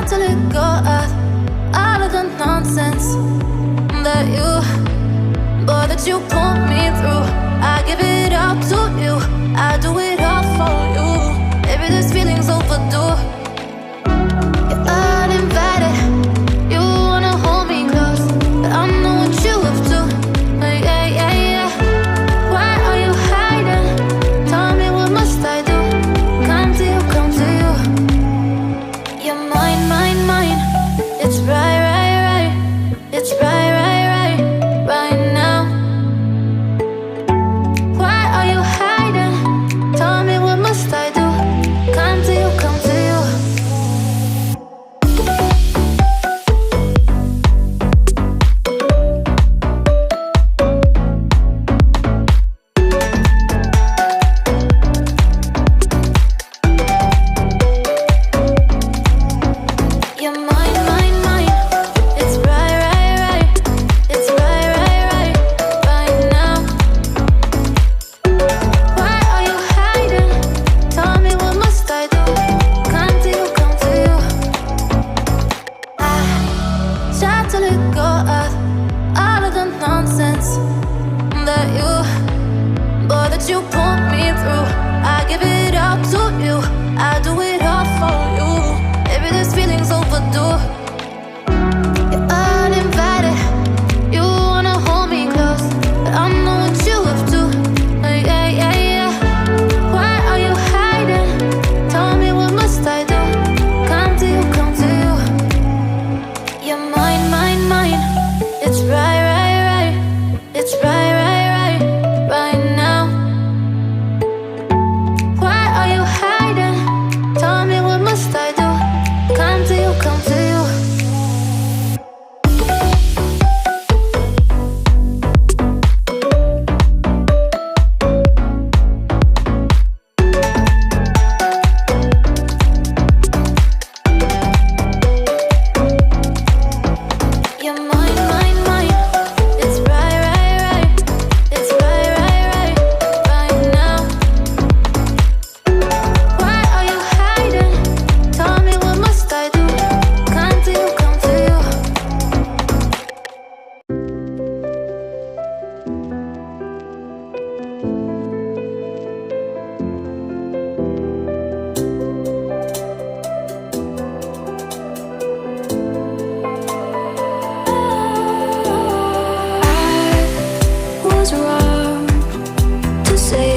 to let go of all of the nonsense that you put me through. I give it all to you, I do it all for you. Maybe this feeling's overdue. You're uninvited, you wanna hold me close, but I know what you have to. Yeah, yeah, yeah. Why are you hiding? Tell me, what must I do? Come to you, come to you. You're mine, mine, mine. It's right, right, right. It's right, right, right, right now. Why are you hiding? Tell me, what must I do? Come to you, come to you. You're mine, mine, mine. It's right, right, right. It's right, right, right, right now. Why are you hiding? Tell me, what must I do? Come to you, come to you. I try to let go of all of the nonsense that you put me through. I give it all to you, I do it all for you. Maybe this feeling's overdue. You're uninvited, you wanna hold me close, but I know what you have to. Yeah, yeah, yeah. Why are you hiding? Tell me, what must I do? Come to you, come to you. You're mine, mine, mine. It's right, right, right. It's right, right, right, right now. Why are you hiding? Tell me, what must I do? Come to you, come to you. You're mine, mine, mine. It's right, right, right. It's right, right, right, right now. Why are you hiding? Tell me, what must I do? Come to you, come to you. I was wrong to say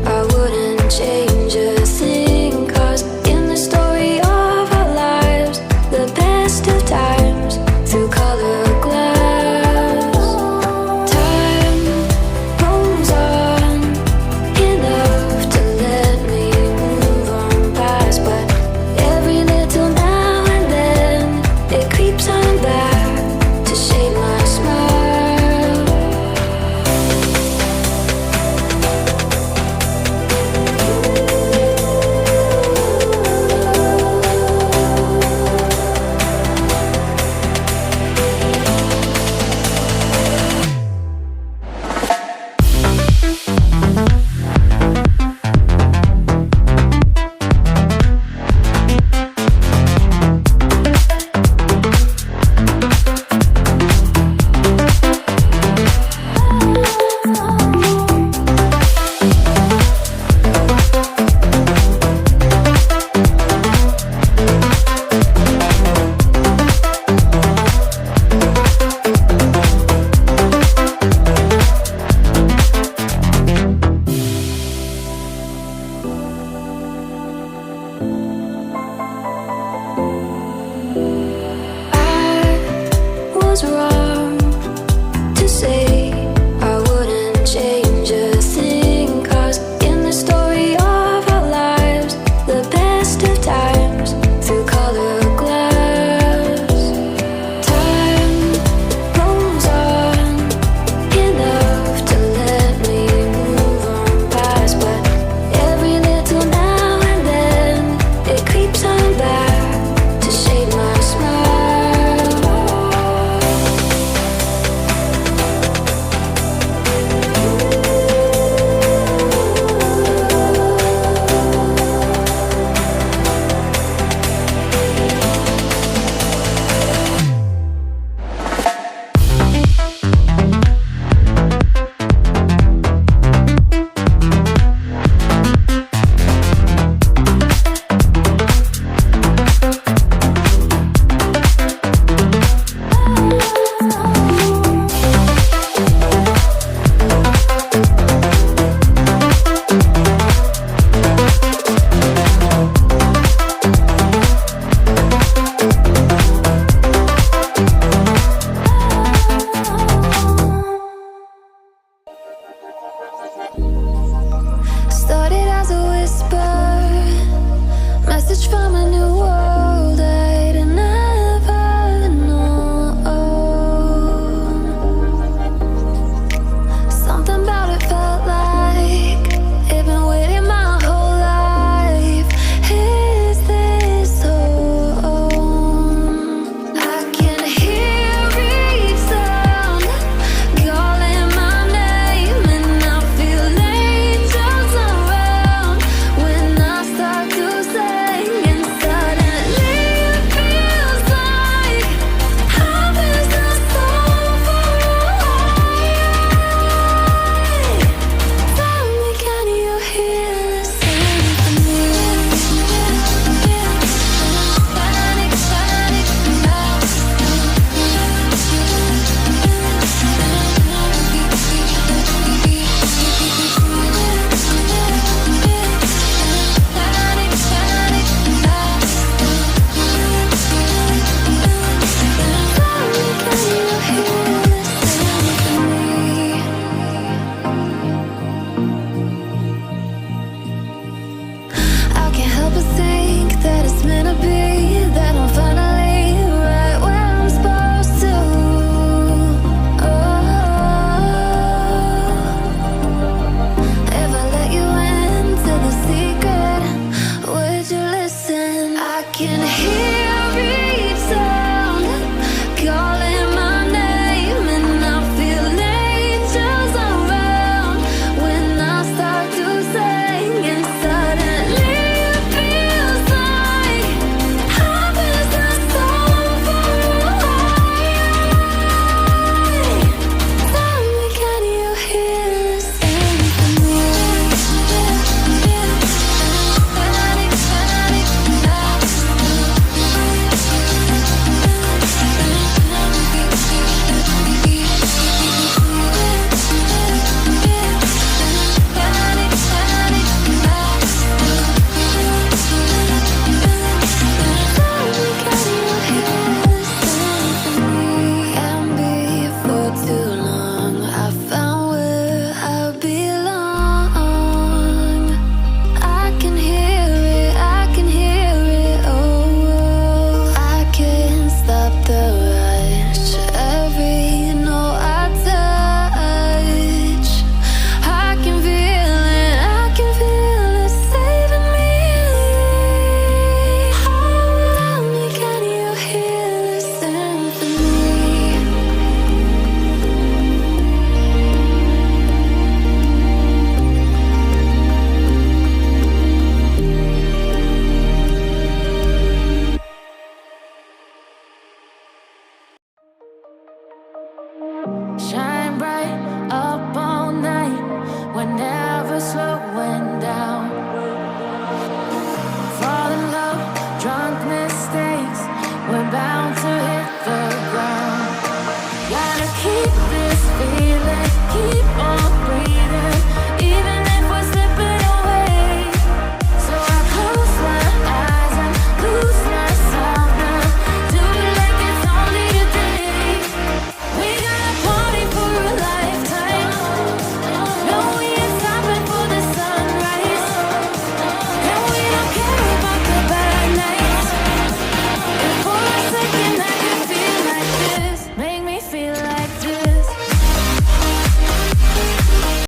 I wouldn't change a thing, 'cause in the story of our lives, the best of times through color glass. Time rolls on enough to let me move on past, but every little now and then it creeps on back to shade my smile. I was wrong to say I wouldn't change a thing, 'cause in the story of our lives, the best of times through color glass. Time rolls on enough to let me move on past, but every little now and then it creeps on back to shade my smile. hear me